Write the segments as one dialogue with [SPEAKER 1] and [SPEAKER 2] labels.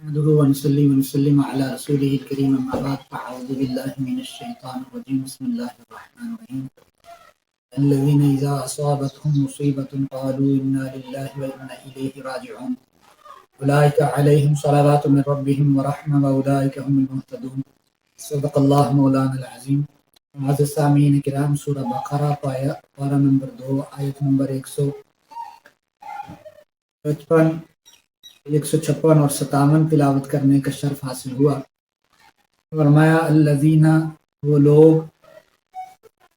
[SPEAKER 1] نحمده ونصلي ونسلم على رسوله الكريم أما بعد فأعوذ بالله من الشيطان الرجيم بسم الله الرحمن الرحيم الذين إذا أصابتهم مصيبة قالوا إنا لله وإنا إليه راجعون أولئك عليهم صلوات من ربهم ورحمة وأولئك هم المهتدون صدق الله مولانا العظيم. معزز سامعین کرام، سورہ بقرہ پارہ نمبر 2 آیت نمبر 155 156 اور 57 تلاوت کرنے کا شرف حاصل ہوا۔ فرمایا الذین، وہ لوگ،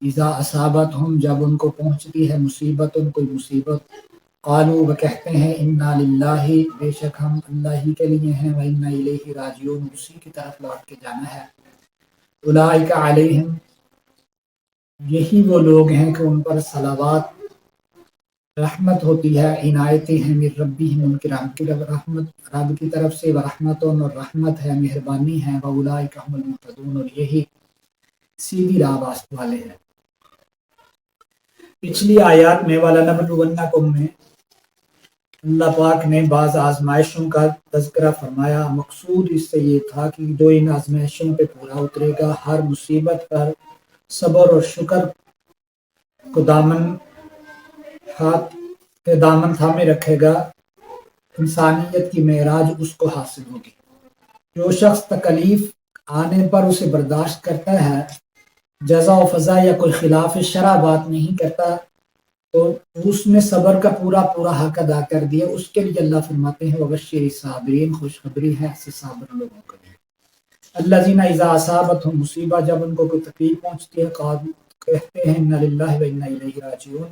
[SPEAKER 1] اذا اصابتہم، جب ان کو پہنچتی ہے مصیبت، کوئی مصیبت، قالوا، وہ کہتے ہیں انا للہ، بے شک ہم اللہ ہی کے لیے ہیں، وانا الیہ راجعون، اسی کی طرف لوٹ کے جانا ہے۔ اولئک علیہم، یہی وہ لوگ ہیں کہ ان پر صلوات، رحمت ہوتی ہے، عنایتیں ہیں، من ربہم، ان کے رب کی طرف سے، ورحمت، اور رحمت ہے، مہربانی ہے، واولئک هم المهتدون، اور یہی سیدھی راہ راست والے ہیں۔ پچھلی آیات میں وَلَنَبْلُوَنَّکُم میں اللہ پاک نے بعض آزمائشوں کا تذکرہ فرمایا۔ مقصود اس سے یہ تھا کہ جو ان آزمائشوں پہ پورا اترے گا، ہر مصیبت پر صبر اور شکر کو دامن تھامے رکھے گا، انسانیت کی معراج اس کو حاصل ہوگی۔ جو شخص تکلیف آنے پر اسے برداشت کرتا ہے، جزا و فضا یا کوئی خلاف شرع بات نہیں کرتا، تو اس نے صبر کا پورا حق ادا کر دیا۔ اس کے لیے اللہ فرماتے ہیں وبشر الصابرین، خوشخبری ہے ایسے صابر لوگوں کے لیے۔ الذین اذا اصابتہم مصیبہ، جب ان کو کوئی تکلیف پہنچتی ہے، قالوا، کہتے ہیں انا للہ وانا الیہ راجعون،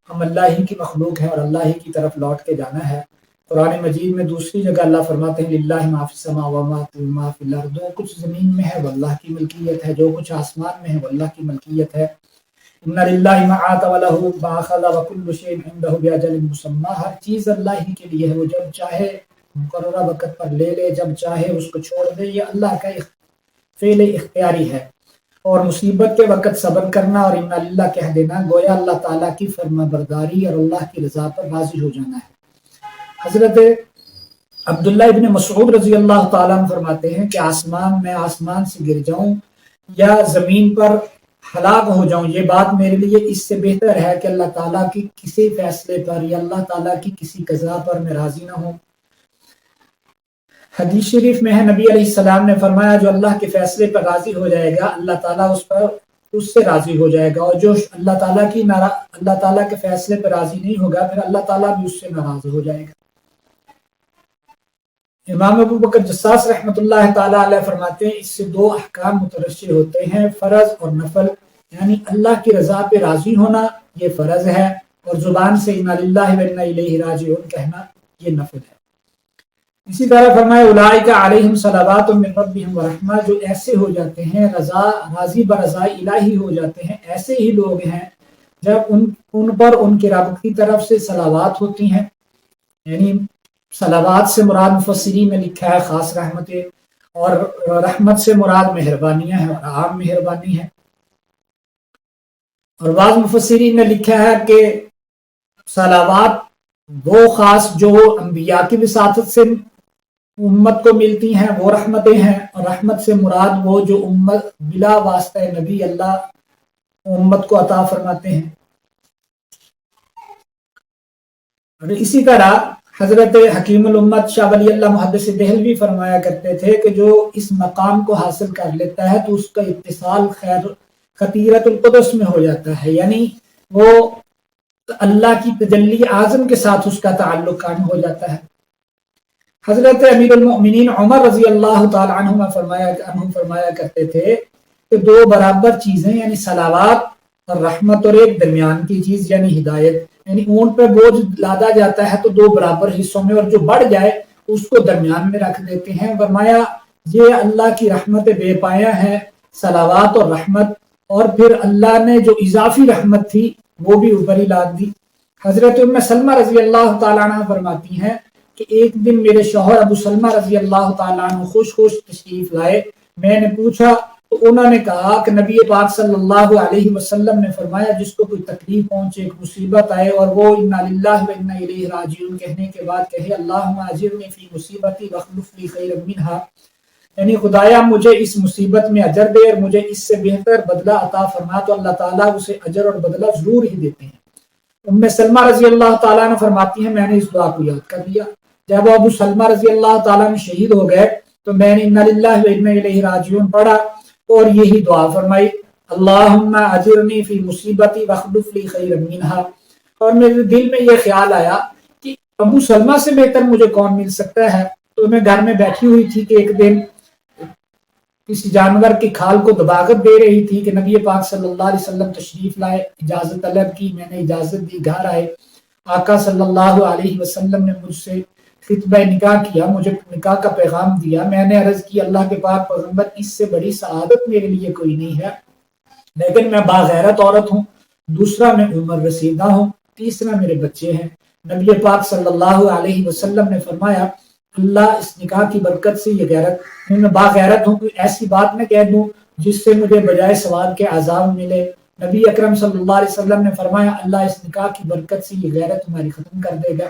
[SPEAKER 1] ہم اللہ ہی کی مخلوق ہیں اور اللہ ہی کی طرف لوٹ کے جانا ہے۔ قرآن مجید میں دوسری جگہ اللہ فرماتے ہیں للہ ما فی السماوات وما فی الارض، جو کچھ زمین میں ہے وہ اللہ کی ملکیت ہے، جو کچھ آسمان میں ہے وہ اللہ کی ملکیت ہے۔ ان للہ ما آتی ولہ ما اخذ وکل شیء عنده باجل مسمى، ہر چیز اللہ ہی کے لیے ہے، وہ جب چاہے مقررہ وقت پر لے لے، جب چاہے اس کو چھوڑ دے، یہ اللہ کا فعل اختیاری ہے۔ اور مصیبت کے وقت صبر کرنا اور ان اللہ کہہ دینا، گویا اللہ تعالیٰ کی فرما برداری اور اللہ کی رضا پر راضی ہو جانا ہے۔ حضرت عبداللہ ابن مسعود رضی اللہ تعالیٰ عنہ فرماتے ہیں کہ میں آسمان سے گر جاؤں یا زمین پر ہلاک ہو جاؤں، یہ بات میرے لیے اس سے بہتر ہے کہ اللہ تعالیٰ کی کسی فیصلے پر یا اللہ تعالیٰ کی کسی قضا پر میں راضی نہ ہوں۔ حدیث شریف میں ہے نبی علیہ السلام نے فرمایا جو اللہ کے فیصلے پر راضی ہو جائے گا، اللہ تعالیٰ اس سے راضی ہو جائے گا، اور جو اللہ تعالیٰ کے فیصلے پر راضی نہیں ہوگا، پھر اللہ تعالیٰ بھی اس سے ناراض ہو جائے گا۔ امام ابو بکر جساس رحمۃ اللہ تعالیٰ علیہ فرماتے ہیں اس سے دو احکام مترشح ہوتے ہیں، فرض اور نفل، یعنی اللہ کی رضا پہ راضی ہونا یہ فرض ہے، اور زبان سے انا للہ وانا الیہ راجعون کہنا یہ نفل ہے۔ اسی طرح فرمایا اولئک علیہم صلوات من ربہم ورحمہ، جو ایسے ہو جاتے ہیں راضی برضا الہی ہو جاتے ہیں، ایسے ہی لوگ ہیں جب ان پر ان کے رب کی طرف سے صلوات ہوتی ہیں، یعنی صلوات سے مراد مفسرین نے لکھا ہے خاص رحمتیں، اور رحمت سے مراد مہربانیاں ہیں اور عام مہربانی ہے۔ اور بعض مفسرین نے لکھا ہے کہ صلوات وہ خاص جو انبیاء کی وساطت سے امت کو ملتی ہیں وہ رحمتیں ہیں، اور رحمت سے مراد وہ جو امت بلا واسطہ نبی اللہ امت کو عطا فرماتے ہیں۔ اور اسی طرح حضرت حکیم الامت شاہ ولی اللہ محدث دہلوی فرمایا کرتے تھے کہ جو اس مقام کو حاصل کر لیتا ہے تو اس کا اتصال خطیرت القدس میں ہو جاتا ہے، یعنی وہ اللہ کی تجلی اعظم کے ساتھ اس کا تعلق قائم ہو جاتا ہے۔ حضرت امیر المؤمنین عمر رضی اللہ تعالی عنہ فرمایا کرتے تھے کہ دو برابر چیزیں، یعنی صلوات اور رحمت، اور ایک درمیان کی چیز یعنی ہدایت، یعنی اونٹ پہ بوجھ لادا جاتا ہے تو دو برابر حصوں میں، اور جو بڑھ جائے اس کو درمیان میں رکھ دیتے ہیں۔ فرمایا یہ اللہ کی رحمت بے پایا ہے، صلوات اور رحمت، اور پھر اللہ نے جو اضافی رحمت تھی وہ بھی اوپر ہی لاد دی۔ حضرت ام سلمہ رضی اللہ تعالیٰ عنہ فرماتی ہیں کہ ایک دن میرے شوہر ابو سلمہ رضی اللہ تعالیٰ عنہ خوش تشریف لائے، میں نے پوچھا تو انہوں نے کہا کہ نبی پاک صلی اللہ علیہ وسلم نے فرمایا جس کو کوئی تکلیف پہنچے، ایک مصیبت آئے اور وہ انا للہ و انا الیہ راجعون کہنے کے بعد کہے اللہم اجرنی فی مصیبتی واخلف لی خیرا منہا، یعنی خدایا مجھے اس مصیبت میں اجر دے اور مجھے اس سے بہتر بدلہ عطا فرما، تو اللہ تعالیٰ اسے اجر اور بدلہ ضرور ہی دیتے ہیں۔ ام سلمہ رضی اللہ تعالیٰ عنہ فرماتی ہیں میں نے اس دعا کو یاد کر لیا، جب ابو سلمہ رضی اللہ تعالیٰ عنہ شہید ہو گئے تو میں نے انا للہ و انا الیہ راجعون پڑھا اور یہی دعا فرمائی اللہم اجرنی فی مصیبتی واخلف لی خیرا منہا، اور میرے دل میں یہ خیال آیا کہ ابو سلمہ سے بہتر مجھے کون مل سکتا ہے۔ تو میں گھر میں بیٹھی ہوئی تھی کہ ایک دن کسی جانور کی کھال کو دباغت دے رہی تھی کہ نبی پاک صلی اللہ علیہ وسلم تشریف لائے، اجازت طلب کی، میں نے اجازت دی، گھر آئے، آقا صلی اللہ علیہ وسلم نے مجھ سے خطبہ نکاح کیا، مجھے نکاح کا پیغام دیا، میں نے عرض کی اللہ کے پاک پیغمبر اس سے بڑی سعادت میرے لیے کوئی نہیں ہے، لیکن میں باغیرت عورت ہوں، دوسرا میں عمر رسیدہ ہوں، تیسرا میرے بچے ہیں۔ نبی پاک صلی اللہ علیہ وسلم نے فرمایا اللہ اس نکاح کی برکت سے یہ غیرت، میں باغیرت ہوں، کوئی ایسی بات نہ کہہ دوں جس سے مجھے بجائے ثواب کے عذاب ملے۔ نبی اکرم صلی اللہ علیہ وسلم نے فرمایا اللہ اس نکاح کی برکت سے یہ غیرت تمہاری ختم کر دے گا،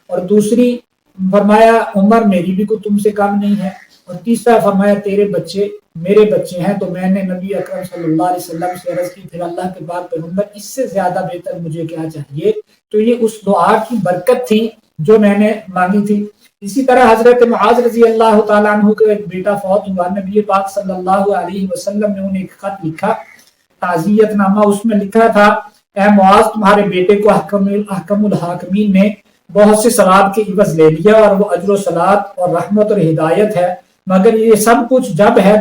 [SPEAKER 1] اور دوسری فرمایا عمر میری بھی کوئی تم سے کم نہیں ہے، اور تیسرا فرمایا تیرے بچے میرے بچے ہیں۔ تو میں نے نبی اکرم صلی اللہ علیہ وسلم سے عرض کی پھر اللہ کے پاک پیغمبر اس سے زیادہ بہتر مجھے کیا چاہیے؟ تو یہ اس دعا کی برکت تھی جو میں نے مانگی تھی۔ اسی طرح حضرت معاذ رضی اللہ تعالیٰ عنہ کا ایک بیٹا فوت ہوا، نبی پاک صلی اللہ علیہ وسلم نے انہیں ایک خط لکھا، تعزیت نامہ، اس میں لکھا تھا اے معاذ تمہارے بیٹے کو احکم الحاکمین نے بہت سے ثواب کے عوض لے لیا اور وہ اجر و صلات اور رحمت اور ہدایت ہے، مگر یہ سب کچھ جب ہے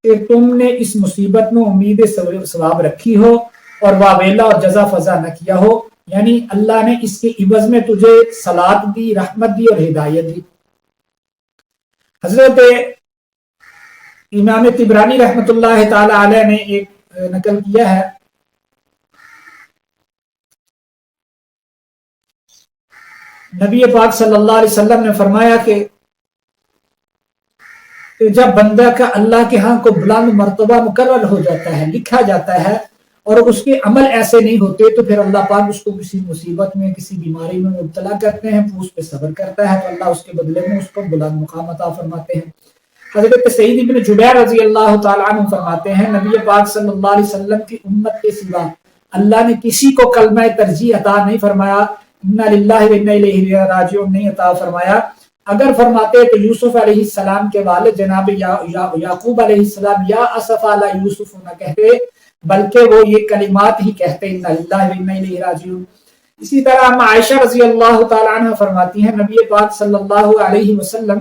[SPEAKER 1] کہ تم نے اس مصیبت میں امید ثواب رکھی ہو اور واویلا اور جزا فضا نہ کیا ہو، یعنی اللہ نے اس کے عوض میں تجھے صلات دی، رحمت دی اور ہدایت دی۔ حضرت امام طبرانی رحمت اللہ تعالی علیہ نے ایک نقل کیا ہے نبی پاک صلی اللہ علیہ وسلم نے فرمایا کہ جب بندہ کا اللہ کے ہاں کو بلند مرتبہ مقرر ہو جاتا ہے، لکھا جاتا ہے، اور اس کے عمل ایسے نہیں ہوتے تو پھر اللہ پاک اس کو کسی مصیبت میں کسی بیماری میں مبتلا کرتے ہیں، اس پہ صبر کرتا ہے تو اللہ اس کے بدلے میں اس کو بلند مقام عطا فرماتے ہیں۔ حضرت سعید بن جبیر رضی اللہ تعالیٰ عنہ فرماتے ہیں نبی پاک صلی اللہ علیہ وسلم کی امت کے سوا اللہ نے کسی کو کلمہ ترجیح عطا نہیں فرمایا، انا للہ و انا الیہ راجعون نہیں عطا فرمایا۔ اگر فرماتے تو یوسف علیہ السلام کے والد جناب یعقوب علیہ السلام یا اسف علی یوسف نہ کہتے، بلکہ وہ یہ کلمات ہی کہتے انا للہ و انا الیہ راجعون۔ اسی طرح عائشہ رضی اللہ تعالی عنہ فرماتی ہیں نبی پاک صلی اللہ علیہ وسلم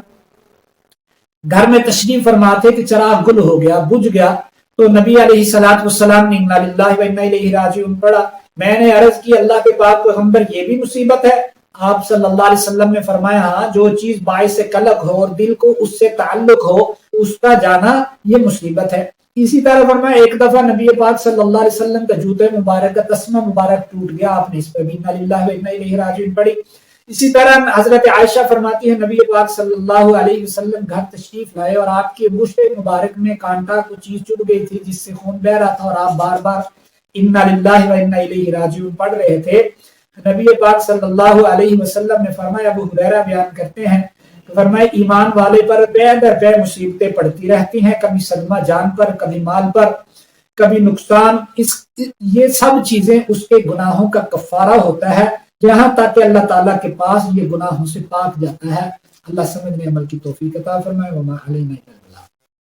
[SPEAKER 1] گھر میں تشریف فرما تھے کہ چراغ گل ہو گیا، بجھ گیا، تو نبی علیہ الصلوۃ والسلام نے انا للہ و انا الیہ راجعون پڑھا۔ میں نے عرض کی اللہ کے پاک پیغمبر یہ بھی مصیبت ہے؟ آپ صلی اللہ علیہ وسلم نے فرمایا ہاں، جو چیز باعث قلق ہو اور دل کو اس سے تعلق ہو اس کا جانا یہ مصیبت ہے۔ اسی طرح فرمایا ایک دفعہ نبی پاک صلی اللہ علیہ وسلم کا جوتے مبارک کا تسمہ مبارک ٹوٹ گیا، آپ نے اس پہ بھی انا للہ و انا الیہ راجعون پڑھی۔ اسی طرح حضرت عائشہ فرماتی ہے نبی پاک صلی اللہ علیہ وسلم گھر تشریف لائے اور آپ کے مشت مبارک میں کانٹا کو چیز چڑھ گئی تھی جس سے خون بہ رہا تھا، اور آپ بار بار انا للہ و انا الیہ راجعون پڑھ رہے تھے۔ نبی پاک صلی اللہ علیہ وسلم نے فرمایا، ابو ہریرہ بیان کرتے ہیں فرمایا ایمان والے پر پے در پے مصیبتیں پڑتی رہتی ہیں، کبھی صدمہ جان پر، کبھی مال پر، کبھی نقصان، یہ سب چیزیں اس کے گناہوں کا کفارہ ہوتا ہے، یہاں تک کہ اللہ تعالیٰ کے پاس یہ گناہوں سے پاک جاتا ہے۔ اللہ سمجھنے عمل کی توفیق عطا فرمائے۔ وما علینا